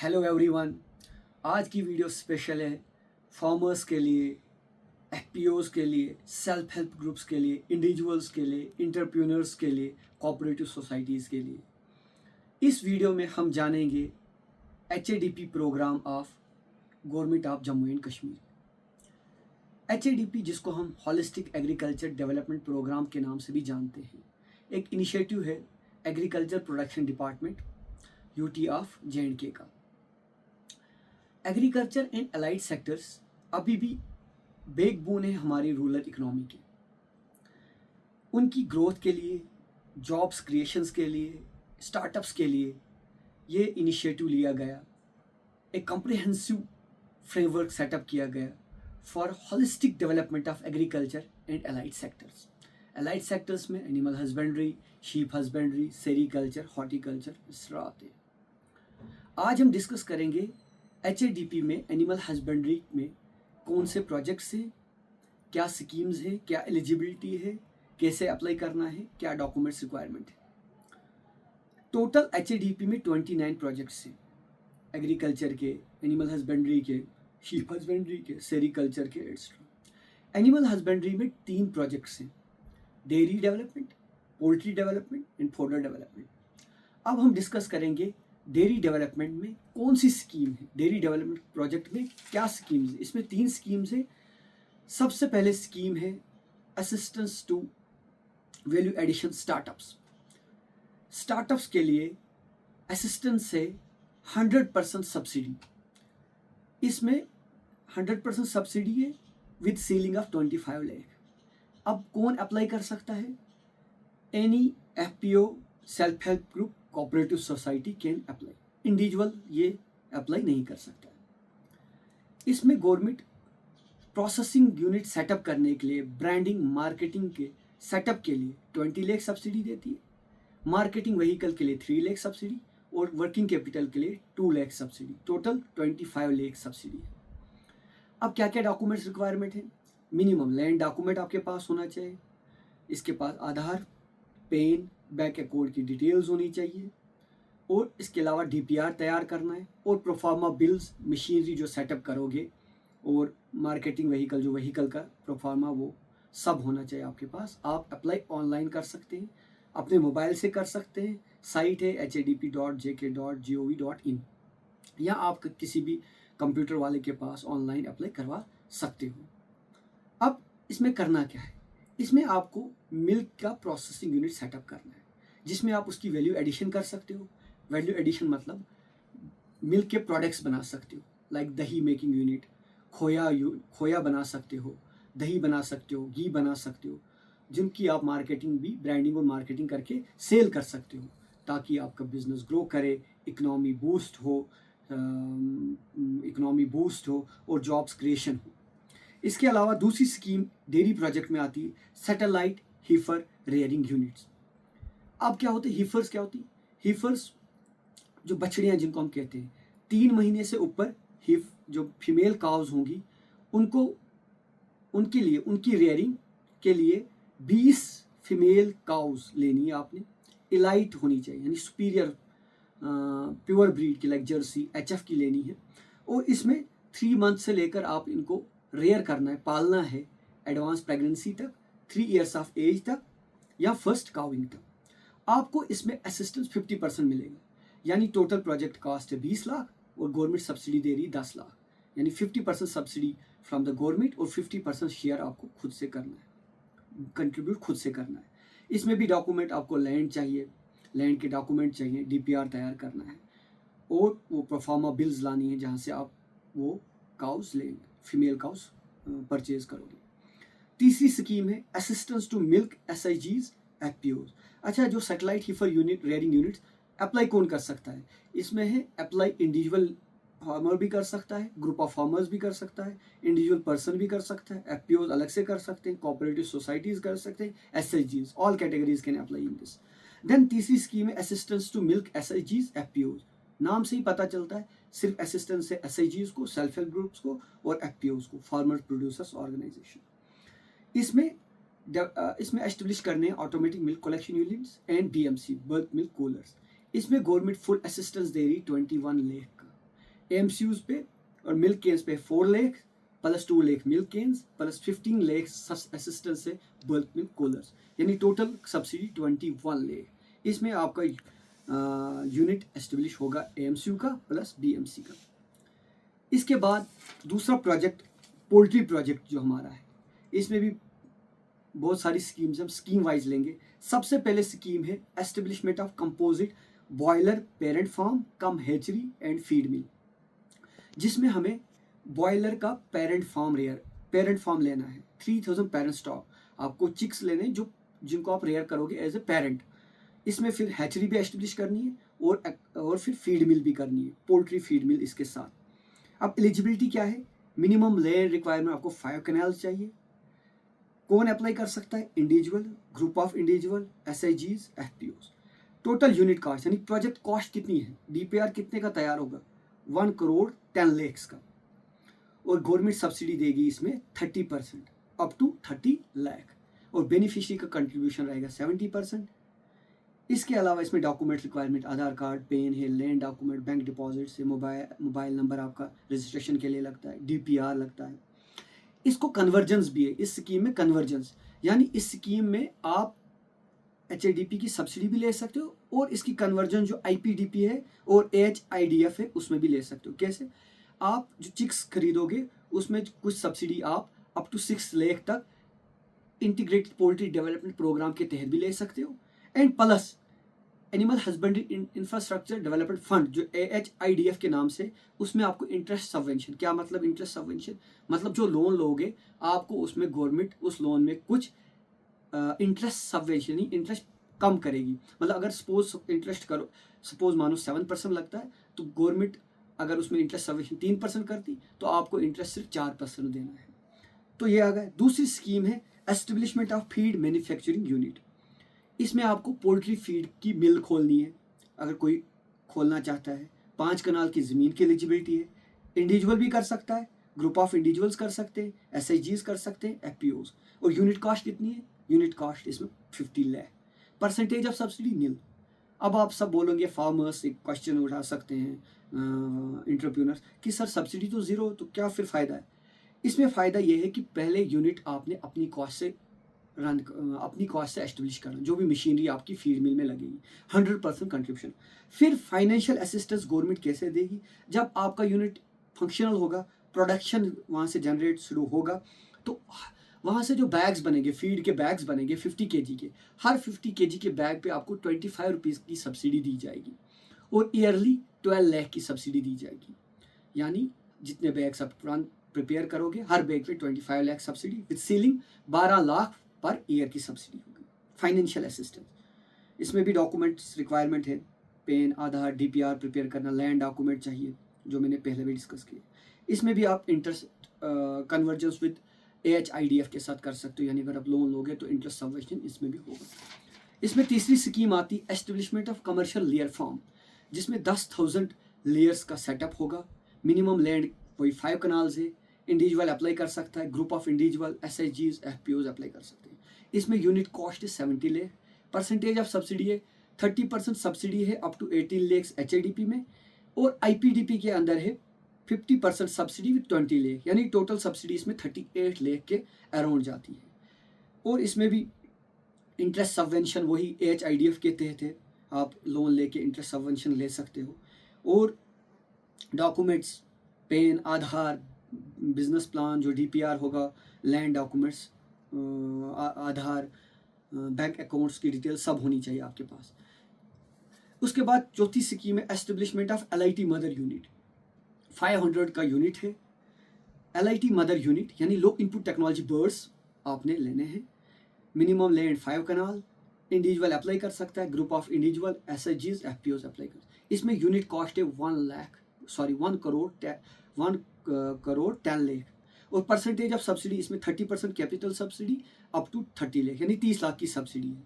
Hello everyone. आज की video special है फार्मर्स के लिए, एफपीओज के लिए, सेल्फ हेल्प ग्रुप्स के लिए, इंडिविजुअल्स के लिए, इंटरप्रेन्योर्स के लिए, कोऑपरेटिव सोसाइटीज़ के लिए। इस वीडियो में हम जानेंगे HADP programme of government of Jammu and Kashmir. HADP, जिसको हम हॉलिस्टिक एग्रीकल्चर डेवलपमेंट प्रोग्राम के नाम से भी जानते हैं, एक इनिशिएटिव है agriculture production department UT of J and K का। एग्रीकल्चर एंड अलाइड सेक्टर्स अभी भी बैकबोन है हमारी रूरल इकोनॉमी के। उनकी ग्रोथ के लिए, जॉब्स क्रिएशंस के लिए, स्टार्टअप्स के लिए ये इनिशिएटिव लिया गया। एक कॉम्प्रिहेंसिव फ्रेमवर्क सेटअप किया गया for holistic development of agriculture and allied sectors. Allied sectors में animal husbandry, sheep husbandry, sericulture, horticulture इस तरह आते हैं। आज हम डिस्कस करेंगे एचएडीपी में एनिमल हस्बेंड्री में कौन से प्रोजेक्ट्स हैं, क्या स्कीम्स हैं, क्या एलिजिबिलिटी है, कैसे अप्लाई करना है, क्या डॉक्यूमेंट्स रिक्वायरमेंट है। टोटल एचएडीपी में 29 प्रोजेक्ट्स हैं, एग्रीकल्चर के, एनिमल हस्बेंड्री के, शीप हस्बेंड्री के, सेरीकल्चर के एक्स्ट्रा। एनिमल हस्बेंड्री में 3 प्रोजेक्ट्स हैं, dairy development, poultry development and fodder development. अब हम डिस्कस करेंगे डेयरी डेवलपमेंट में कौन सी स्कीम है, डेयरी डेवलपमेंट प्रोजेक्ट में क्या स्कीम्स है। इसमें 3 स्कीम्स है। सबसे पहले स्कीम है assistance to value addition startups. Startups के लिए असिस्टेंस है 100% सब्सिडी। इसमें 100% सब्सिडी है विद सीलिंग ऑफ 25 लाख। अब कौन अप्लाई कर सकता है? Any FPO, self help group, cooperative society can apply. Individual ये अप्लाई नहीं कर सकता। इसमें गवर्नमेंट प्रोसेसिंग यूनिट सेटअप करने के लिए, ब्रांडिंग मार्केटिंग के सेटअप के लिए 20 लाख सब्सिडी देती है, मार्केटिंग व्हीकल के लिए 3 लाख सब्सिडी और वर्किंग कैपिटल के लिए 2 lakh subsidy. Total 25 lakh subsidy है। अब क्या क्या डॉक्यूमेंट्स रिक्वायरमेंट है? मिनिमम लैंड डॉक्यूमेंट आपके पास होना चाहिए, इसके पास आधार, पेन, बैंक अकाउंट की डिटेल्स होनी चाहिए और इसके अलावा डीपीआर तैयार करना है और प्रोफार्मा बिल्स, मशीनरी जो सेटअप करोगे और मार्केटिंग व्हीकल, जो व्हीकल का प्रोफार्मा, वो सब होना चाहिए आपके पास। आप अप्लाई ऑनलाइन कर सकते हैं, अपने मोबाइल से कर सकते हैं। साइट है hadp.jk.gov.in, या आप किसी भी कंप्यूटर वाले के पास ऑनलाइन अप्लाई करवा सकते हो। अब इसमें करना क्या है? इसमें आपको मिल्क का प्रोसेसिंग यूनिट सेटअप करना है, जिसमें आप उसकी वैल्यू एडिशन कर सकते हो। वैल्यू एडिशन मतलब मिल्क के प्रोडक्ट्स बना सकते हो, लाइक दही मेकिंग यूनिट, खोया बना सकते हो, दही बना सकते हो, घी बना सकते हो, जिनकी आप मार्केटिंग भी, ब्रांडिंग और मार्केटिंग करके सेल कर सकते हो, ताकि आपका बिजनेस ग्रो करे, इकोनॉमी बूस्ट हो और जॉब्स क्रिएशन हो। इसके अलावा दूसरी स्कीम डेयरी प्रोजेक्ट में आती है सैटेलाइट हीफर रेयरिंग यूनिट्स। अब क्या होते हैं हीफर्स? क्या होती है हीफर्स? जो बछड़ियाँ जिनको हम कहते हैं, 3 महीने से ऊपर हीफ जो फीमेल काउज होंगी, उनके लिए, उनकी रेयरिंग के लिए 20 फीमेल काउज लेनी है आपने। इलाइट होनी चाहिए, यानी सुपीरियर प्योर ब्रीड की, लाइक जर्सी, एचएफ की लेनी है। और इसमें 3 मंथ से लेकर आप इनको रेयर करना है, पालना है, एडवांस प्रेगनेंसी तक, 3 इयर्स ऑफ एज तक या फर्स्ट काउइंग तक। आपको इसमें असिस्टेंस 50% मिलेगा, यानी टोटल प्रोजेक्ट कॉस्ट है 20 लाख और गवर्नमेंट सब्सिडी दे रही 10 लाख, यानी 50% सब्सिडी फ्रॉम द गवर्नमेंट और 50% शेयर आपको खुद से करना है, कंट्रीब्यूट खुद से करना है। इसमें भी डॉक्यूमेंट आपको लैंड चाहिए, लैंड के डॉक्यूमेंट चाहिए, डीपीआर तैयार करना है और वो प्रोफार्मा बिल्स लानी है, जहाँ से आप वो काउस लेंगे, फीमेल काउस परचेज करोगे। तीसरी स्कीम है असिस्टेंस टू मिल्क एसआईजीज, एफपीओज। अच्छा, जो satellite हीफर unit, rearing units apply कौन कर सकता है? इसमें है अप्लाई इंडिविजुअल फार्मर भी कर सकता है, ग्रुप ऑफ फार्मर्स भी कर सकता है, इंडिविजुअल पर्सन भी कर सकता है, एफपीओज अलग से कर सकते हैं, कोऑपरेटिव सोसाइटीज कर सकते हैं, एसआईजीज, all categories can apply in this. Then तीसरी स्कीम है असिस्टेंस टू मिल्क एसआईजीज, एफपीओज। नाम से ही पता चलता है, सिर्फ असिस्टेंस है एसआईजीज को, सेल्फ हेल्प ग्रुप्स को और एफपीओज को, फार्मर प्रोड्यूसर्स ऑर्गेनाइजेशन। इसमें एस्टेब्लिश करने हैं automatic milk collection units and BMC, bulk milk coolers. इसमें गवर्नमेंट फुल असिस्टेंस दे रही 21 लाख का। AMCUs पे और मिल्क केन्स पे 4 lakh plus 2 lakh milk cans plus 15 lakh assistance से बल्क मिल्क कूलर्स, यानी टोटल सब्सिडी 21 लाख। इसमें आपका यूनिट एस्टेब्लिश होगा AMCU का प्लस BMC का। इसके बाद दूसरा प्रोजेक्ट पोल्ट्री प्रोजेक्ट जो हमारा है, इसमें भी बहुत सारी स्कीम्स हम स्कीम वाइज लेंगे। सबसे पहले स्कीम है establishment of composite broiler parent farm cum hatchery and feed mill, जिसमें हमें बॉयलर का पेरेंट फार्म लेना है। 3000 पेरेंट स्टॉक आपको चिक्स लेने जो जिनको आप रेयर करोगे एज ए पेरेंट। इसमें फिर हैचरी भी एस्टेब्लिश करनी है और फिर फीड मिल भी करनी है, पोल्ट्री फीड मिल इसके साथ। अब एलिजिबिलिटी क्या है? मिनिमम लैंड रिक्वायरमेंट आपको 5 कैनाल्स चाहिए। कौन अप्लाई कर सकता है? Individual, group of individual, SIGs, FPOs। Total unit cost यानी प्रोजेक्ट कॉस्ट कितनी है? DPR कितने का तैयार होगा? 1 करोड़ 10 लाख का, और गवर्नमेंट सब्सिडी देगी इसमें 30% अप टू 30 लाख, और बेनिफिशियरी का कंट्रीब्यूशन रहेगा 70%। इसके अलावा इसमें डॉक्यूमेंट रिक्वायरमेंट आधार कार्ड, पेन है, लैंड डॉक्यूमेंट, बैंक डिपॉजिट से मोबाइल नंबर आपका रजिस्ट्रेशन के लिए लगता है, DPR लगता है। इसको कन्वर्जेंस भी है इस स्कीम में, कन्वर्जेंस यानी इस स्कीम में आप HADP की सब्सिडी भी ले सकते हो और इसकी कन्वर्जन जो IPDP है और HIDF है उसमें भी ले सकते हो। कैसे? आप जो चिक्स खरीदोगे उसमें कुछ सब्सिडी आप अप टू 6 लाख तक इंटीग्रेटेड पोल्ट्री डेवलपमेंट प्रोग्राम के तहत भी ले सकते हो, and plus animal husbandry infrastructure development fund जो HIDF के नाम से, उसमें आपको इंटरेस्ट सबवेंशन। क्या मतलब इंटरेस्ट सबवेंशन? मतलब जो लोन लोगे आपको उसमें गवर्नमेंट उस लोन में कुछ इंटरेस्ट सबवेंशन ही इंटरेस्ट कम करेगी। मतलब अगर सपोज मानो 7% लगता है तो गवर्नमेंट अगर उसमें इंटरेस्ट सबवेंशन 3% करती तो आपको इंटरेस्ट सिर्फ 4% देना है। तो ये आ गया। दूसरी स्कीम है establishment of feed manufacturing unit. इसमें आपको पोल्ट्री फीड की मिल खोलनी है, अगर कोई खोलना चाहता है। 5 कनाल की ज़मीन की एलिजिबिलिटी है। इंडिविजुअल भी कर सकता है, ग्रुप ऑफ इंडिविजुअल्स कर सकते हैं, SIGs कर सकते हैं, FPOs। और यूनिट कॉस्ट कितनी है? यूनिट कॉस्ट इसमें 50 लाख। परसेंटेज ऑफ सब्सिडी नील। अब आप सब बोलोगे, फार्मर्स एक क्वेश्चन उठा सकते हैं एंटरप्रेन्योर्स कि सर सब्सिडी तो ज़ीरो, तो क्या फिर फ़ायदा है? इसमें फ़ायदा ये है कि पहले यूनिट आपने अपनी कॉस्ट से एस्टेब्लिश करना, जो भी मशीनरी आपकी फीड मिल में लगेगी 100% कंट्रीब्यूशन। फिर फाइनेंशियल असिस्टेंस गवर्नमेंट कैसे देगी? जब आपका यूनिट फंक्शनल होगा, प्रोडक्शन वहाँ से जनरेट शुरू होगा, तो वहाँ से जो बैग्स बनेंगे, फीड के बैग्स बनेंगे 50 kg के, हर 50 kg के बैग पे आपको 25 रुपीज़ की सब्सिडी दी जाएगी, और ईयरली 12 लाख की सब्सिडी दी जाएगी। यानी जितने बैग्स आप प्रिपेयर करोगे हर बैग पे 25 lakh subsidy with ceiling 12 lakh per year की सब्सिडी होगी। फाइनेंशियल असिस्टेंस, इसमें भी डॉक्यूमेंट्स रिक्वायरमेंट है, पेन, आधार, DPR प्रिपेयर करना, लैंड डॉक्यूमेंट चाहिए जो मैंने पहले भी डिस्कस किया। इसमें भी आप इंटरेस्ट कन्वर्जेंस विद HIDF के साथ कर सकते हो, यानी अगर आप लोन लोगे तो इंटरेस्ट सबवेंशन इसमें भी होगा। इसमें तीसरी स्कीम आती establishment of commercial layer farm, जिसमें 10,000 लेयर्स का सेटअप होगा। मिनिमम लैंड वही 5 कनाल्स है। इंडिविजुअल अप्लाई कर सकता है, group of individual, SIGs, FPOs apply कर सकते हैं। इसमें यूनिट कॉस्ट है 70 लाख। परसेंटेज ऑफ सब्सिडी है 30% सब्सिडी है अप टू 18 लाख HADP में, और IPDP के अंदर है 50% सब्सिडी विद 20 लाख, यानी टोटल सब्सिडी इसमें 38 लाख के अराउंड जाती है। और इसमें भी इंटरेस्ट सबवेंशन वही HIDF के तहत है, आप लोन लेके इंटरेस्ट सबवेंशन ले सकते हो। और डॉक्यूमेंट्स, पेन, आधार, बिजनेस प्लान जो DPR होगा, लैंड डॉक्यूमेंट्स, आधार, बैंक अकाउंट्स की डिटेल सब होनी चाहिए आपके पास। उसके बाद चौथी स्कीम है establishment of LIT mother unit. 500 का यूनिट है। LIT मदर यूनिट यानी लो इनपुट टेक्नोलॉजी बर्ड्स आपने लेने हैं। मिनिमम लैंड 5 कनाल। इंडिविजुअल अप्लाई कर सकता है, group of individual, SIGs, FPOs apply कर। इसमें यूनिट कॉस्ट है 1 करोड़ 10 लाख, और परसेंटेज ऑफ सब्सिडी इसमें 30% capital subsidy up to 30 lakh, यानी 30 लाख की सब्सिडी है।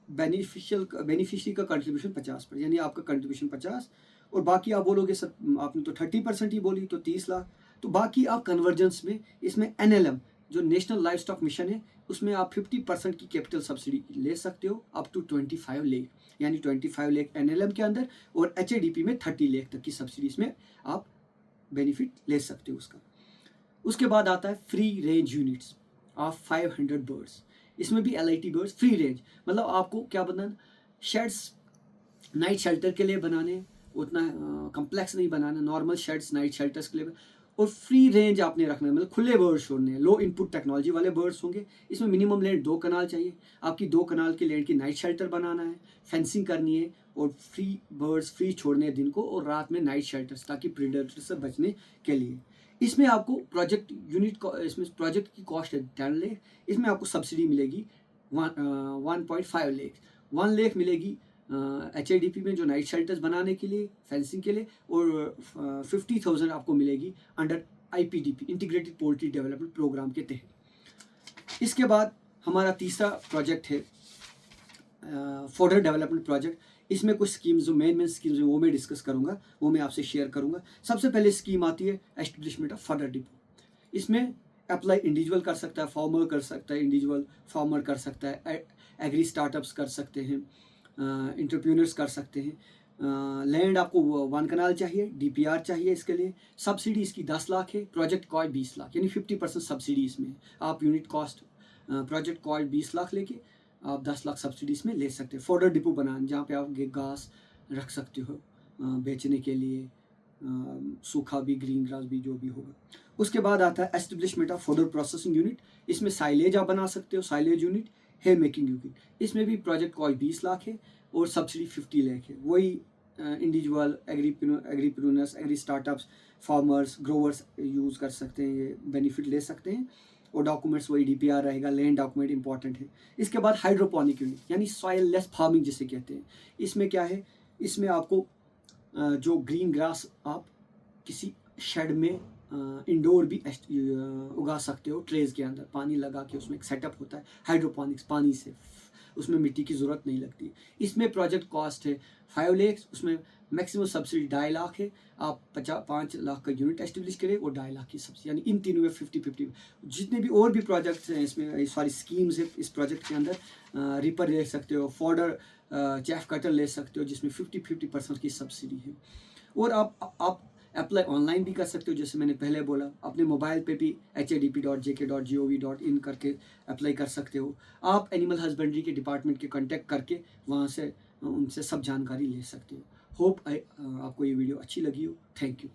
बेनिफिशियरी का कंट्रीब्यूशन 50%, यानी आपका कंट्रीब्यूशन 50, और बाकी आप बोलोगे सर आपने तो 30% ही बोली तो 30 लाख। तो बाकी आप कन्वर्जेंस में इसमें NLM जो नेशनल लाइफ स्टॉक मिशन है उसमें आप 50% की कैपिटल सब्सिडी ले सकते हो अप टू 25 लाख, यानी 25 लाख NLM के अंदर, और HADP में 30 लाख तक की सब्सिडी इसमें आप बेनिफिट ले सकते हो उसका। उसके बाद आता है free range units of 500 birds. इसमें भी LIT बर्ड्स फ्री रेंज, मतलब आपको क्या बनाना, शेड्स नाइट शेल्टर के लिए बनाने, उतना कम्प्लेक्स नहीं बनाना, नॉर्मल शेड्स नाइट शेल्टर्स के लिए, और फ्री रेंज आपने रखना है, मतलब खुले बर्ड्स छोड़ने हैं, लो इनपुट टेक्नोलॉजी वाले बर्ड्स होंगे। इसमें मिनिमम लैंड 2 कनाल चाहिए, आपकी 2 कनाल की लैंड की नाइट शेल्टर बनाना है, फेंसिंग करनी है, और फ्री बर्ड्स फ्री छोड़ने हैं दिन को, और रात में नाइट शेल्टर्स, ताकि प्रीडेटर से बचने के लिए। इसमें आपको प्रोजेक्ट यूनिट को, इसमें प्रोजेक्ट की कॉस्ट है 10 लाख, इसमें आपको सब्सिडी मिलेगी 1.5 लाख, 1 लाख मिलेगी HIDP में जो नाइट शेल्टर्स बनाने के लिए, फेंसिंग के लिए, और 50,000 आपको मिलेगी under IPDP integrated poultry development programme के तहत। इसके बाद हमारा तीसरा प्रोजेक्ट है फॉडर डेवलपमेंट प्रोजेक्ट। इसमें कुछ स्कीम्स, जो मेन स्कीम्स हैं वो मैं डिस्कस करूँगा, वो मैं आपसे शेयर करूँगा। सबसे पहले स्कीम आती है एस्टेब्लिशमेंट ऑफ फॉडर डिपो। इसमें अप्लाई इंडिविजुअल कर सकता है, फार्मर कर सकता है, इंडिविजुअल फार्मर कर सकता है, एग्री स्टार्टअप्स कर सकते हैं, इंटरप्रेन्योर्स कर सकते हैं। लैंड आपको 1 कनाल चाहिए, DPR चाहिए इसके लिए। सब्सिडी इसकी 10 लाख है, प्रोजेक्ट कॉस्ट 20 लाख, यानी 50% सब्सिडी इसमें है। आप unit cost project cost 20 lakh लेके आप 10 लाख सब्सिडी इसमें ले सकते हैं। फॉडर डिपो बनाना, जहाँ पे आप घास रख सकते हो बेचने के लिए, सूखा भी, ग्रीन ग्रास भी, जो भी होगा। उसके बाद आता है establishment of fodder processing unit. इसमें साइलेज आप बना सकते हो, silage unit, hay making unit. इसमें भी प्रोजेक्ट कॉस्ट 20 लाख है और सब्सिडी 50 लाख है। वही individual agripreneurs, agri startups, farmers, growers use कर सकते हैं, ये बेनिफिट ले सकते हैं। और डॉक्यूमेंट्स वही DPR रहेगा, लैंड डॉक्यूमेंट इंपॉर्टेंट है। इसके बाद हाइड्रोपोनिक यूनिट, यानी सॉइल लेस फार्मिंग जिसे कहते हैं। इसमें क्या है, इसमें आपको जो ग्रीन ग्रास आप किसी शेड में इंडोर भी उगा सकते हो, ट्रेज के अंदर पानी लगा के, उसमें एक सेटअप होता है हाइड्रोपोनिक्स, पानी से, उसमें मिट्टी की ज़रूरत नहीं लगती। इसमें प्रोजेक्ट कॉस्ट है 5 लाख, उसमें मैक्सिमम सब्सिडी 2.5 लाख है। आप 5 लाख का यूनिट एस्टेब्लिश करें और 2.5 लाख की सब्सिडी, यानी इन तीनों में 50-50। जितने भी और भी प्रोजेक्ट्स हैं इसमें, सारी स्कीम्स है इस प्रोजेक्ट के अंदर, रिपर ले सकते हो, फॉडर चैफ कटर ले सकते हो, जिसमें 50% की सब्सिडी है। और आप अप्लाई ऑनलाइन भी कर सकते हो, जैसे मैंने पहले बोला, अपने मोबाइल पे भी HIDP.jk.gov.in करके अप्लाई कर सकते हो। आप एनिमल हस्बेंड्री के डिपार्टमेंट के कांटेक्ट करके वहाँ से उनसे सब जानकारी ले सकते हो। होप आपको ये वीडियो अच्छी लगी हो। Thank you.